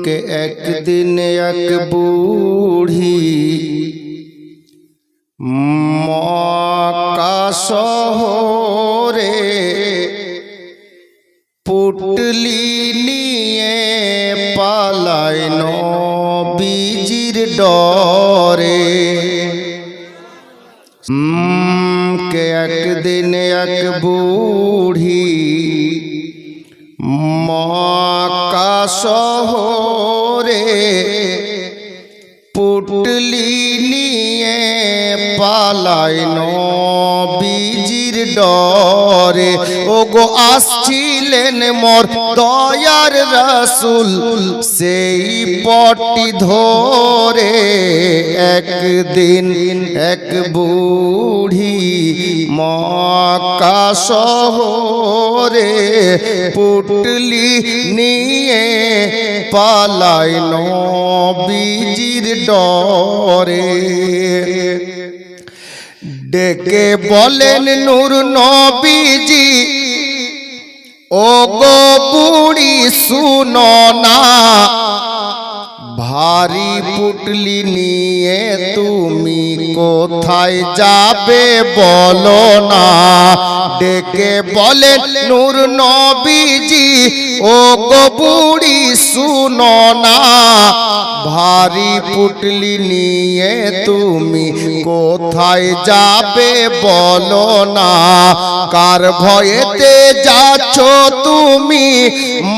के एक दिन एक बूढ़ी मक्का शहरे पुटली निये पालाय नबीजिर डरे के एक दिन एक बूढ़ी मक्का शहरे पुटली निये पालाय नबीजिर डरे ओगो आसছিলেন मोर दयार रसूल সেই পটি ধরে একদিন এক বুড়ি মক্কা শহরে পুটলি নিয়ে পালায় নবীজির ডরে ডেকে বলেন নূর নবীজি ও গো বুড়ি শুনো না ভারী পুটলি নিয়ে তুমি কোথায় যাবে বলো না ডেকে বলেন নূর নবীজি ও গো বুড়ি শুনো না ভারী পুটলি নিয়ে তুমি কোথায় যাবে বলো না কার ভয়েতে যাচ্ছ তুমি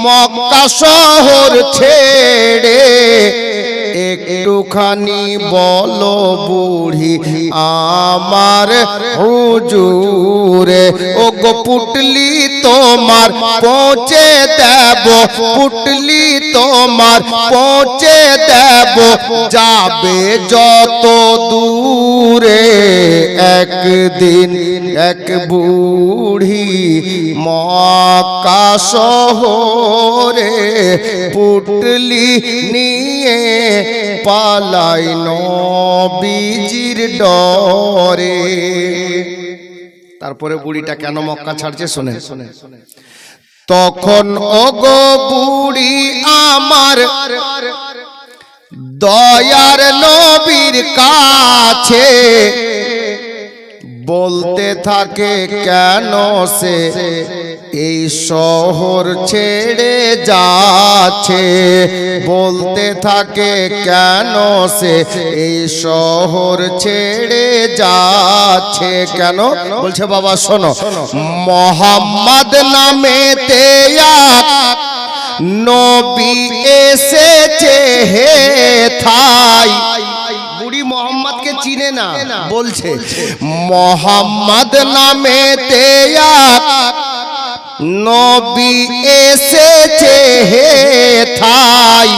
মক্কা শহর ছেড়ে একটুখানি বলো বুড়ি আমার হুজুরে ও গো পুটলি তোমার পৌঁছে দেব পুটলি তোমার পৌঁছে দেব যাবে যত দূরে একদিন এক বুড়ি মক্কা শহরে পুটলি নিয়ে পালায় নবীজির ডরে তারপরে বুড়িটা কেন মক্কা ছাড়ছে শুনে তখন ওগো বুড়ি আমার দয়ার নবীর কাছে বলতে থাকে কেন সে এই শহর ছেড়ে যাচ্ছে বলতে থাকে কেন সে এই শহর ছেড়ে যাচ্ছে কেন বলছে বাবা শোনো মোহাম্মদ নামেতে এক নবী এসেছে হে থাই বুড়ি মোহাম্মদকে চিনে না বলছে মোহাম্মদ নামেতে এক নবী এসেছে হে থাই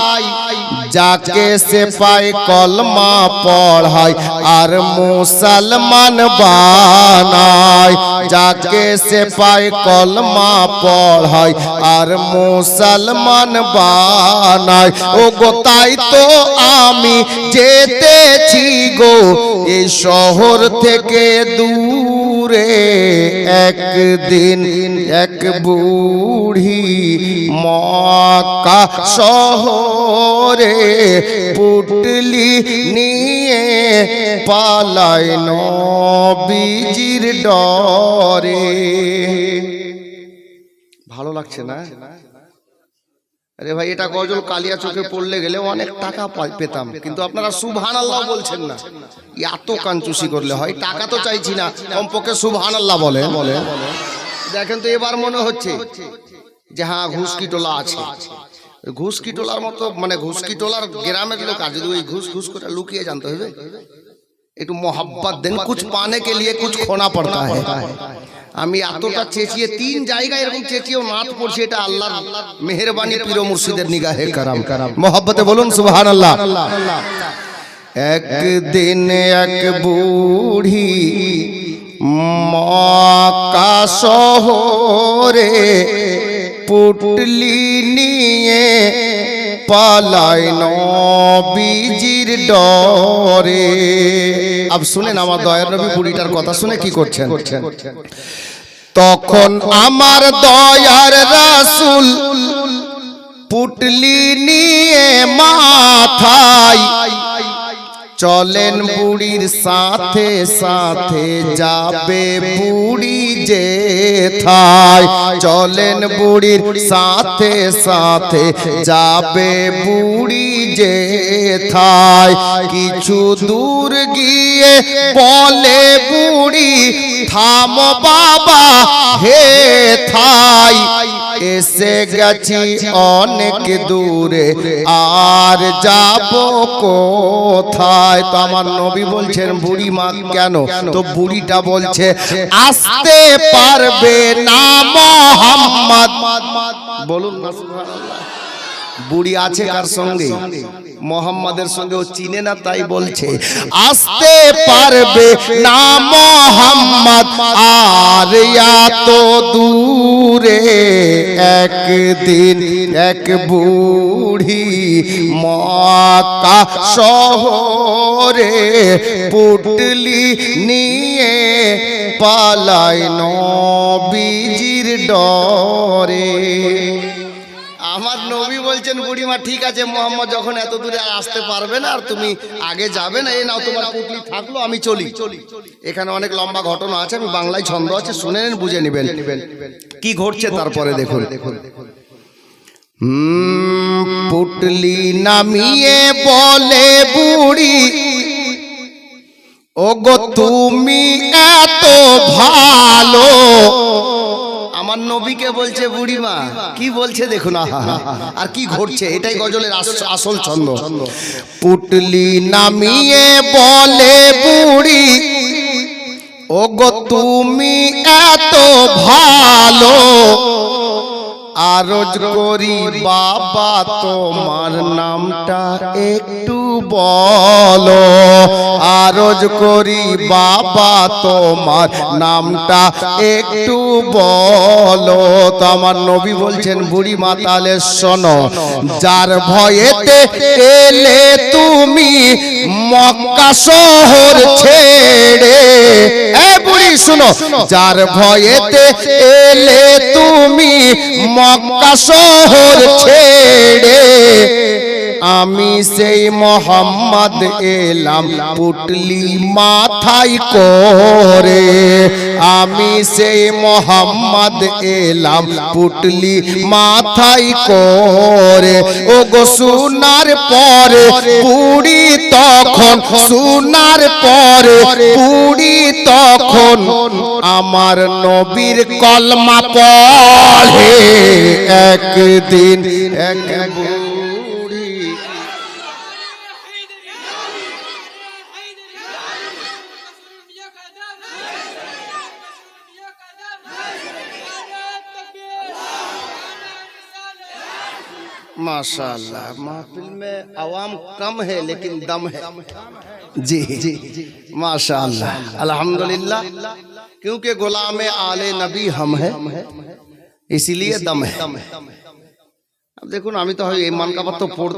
যাকে সে পায় কলমা পড়ায় আর মুসলমান বানায় যাকে সে পায় কলমা পড়ায় আর মুসলমান বানায় ও গো তাই তো আমি যেতেছি গো এই শহর থেকে দূরে একদিন এক বুড়ি মক্কা শহরে পুটলি নিয়ে পালায় নবীজির ডরে ভালো লাগছে না আরে ভাই এটা গজল কালিয়া চোখে পড়লে গেলে অনেক টাকা পেতাম কিন্তু আপনারা সুবহানাল্লাহ বলছেন না এত কাঞ্চুসি করলে হয় টাকা তো চাইছি না কমপক্ষে সুবহানাল্লাহ বলে দেখেন তো এবার মনে হচ্ছে যে হ্যাঁ ঘুষকি টোলা আছে ঘুষকি টোলার মতো মানে ঘুষকি টোলার গ্রামের লোক আছে যদি ওই ঘুষ ঘুষ করে লুকিয়ে জানতে হবে একটু মোহাব্বত দেন কুছ পানে কে লিয়ে কুছ খোনা পড়তা হ্যায় আমি এতটা চেঁচিয়ে তিন জায়গায় এরকম চেঁচিয়েও নাত পড়ছি এটা আল্লাহর মেহেরবানি পীর ও মুর্শিদের নিগাহে কারাম মোহাব্বতে বলুন সুবহানাল্লাহ একদিন এক বুড়ি মক্কা শহরে পুটলি নিয়ে পালায় নবীজির ডরে। আব শুনেন আমার দয়ার নবী বুড়িটার কথা শুনে কি করছেন। তখন আমার দয়ার রাসূল পুটলি নিয়ে মাথায় চলেন বুড়ির সাথে সাথে যাবে বুড়ি যেথায়। চলেন বুড়ির সাথে সাথে যাবে বুড়ি যেথায়। কিছু দূর গিয়ে বলে বুড়ি থামো বাবা হে থাই। এসে গেছি অনেক দূরে আর যাব কোথায়। তো আমার নবী বলছেন বুড়ি মা কেন? তো বুড়িটা বলছে আসতে পারবে না মুহাম্মদ। বলুন না সুবহানাল্লাহ। বুড়ি আছে কার সঙ্গে? মোহাম্মদের সঙ্গে। ও চিনে না তাই বলছে আসতে পারবে না মোহাম্মদ আর এত দূরে। একদিন এক বুড়ি মক্কা শহরে পুটলি নিয়ে পালায় নবীজির ডরে। আমার নবী বলছেন বুড়িমা ঠিক আছে মোহাম্মদ যখন এত দূরে আসতে পারবে না আর তুমি আগে যাবে না, এই নাও তোমার পুটলি থাকলো আমি চলি। এখানে অনেক লম্বা ঘটনা আছে, আমি বাংলায় ছন্দ আছে শুনে নেন বুঝে নেবেন কি ঘটছে। তারপরে দেখুন পুটলি নামিয়ে বলে বুড়ি ওগো তুমি এত ভালো। আমার নবীকে বলছে বুড়িমা, কি বলছে দেখুন আর কি ঘটছে, এটাই গজলের আসল ছন্দ। পুটলি নামিয়ে বলে বুড়ি ওগো তুমি এত ভালো। আরজ করি বাবা তোমার নামটা একটু বলো। আরজ করি বাবা তোমার নামটা একটু বলো। তো আমার নবী বলছেন বুড়ি মা তাহলে শোনো, যার ভয়েতে এলে তুমি মক্কা শহর ছেড়ে। এ বুড়ি শুনো, যার ভয়েতে এলে তুমি মক্কা শহর ছেড়ে, আমি সেই মোহাম্মদ এলাম পুটলি মাথায় করে। আমি সেই মোহাম্মদ এলাম পুটলি মাথায় করে। ও গো শোনার পরে বুড়ি তখন, শোনার পরে বুড়ি তখন আমার নবীর কলমা পড়ে। একদিন এক माशाअल्लाह महफिल में आवाम कम है लेकिन दम है। जी जी माशाअल्लाह अल्हम्दुलिल्लाह, क्योंकि गुलाम आले नबी हम हैं इसीलिए दम है। अब देखो ना, আমি তো এই মান কাবার তো পড়তে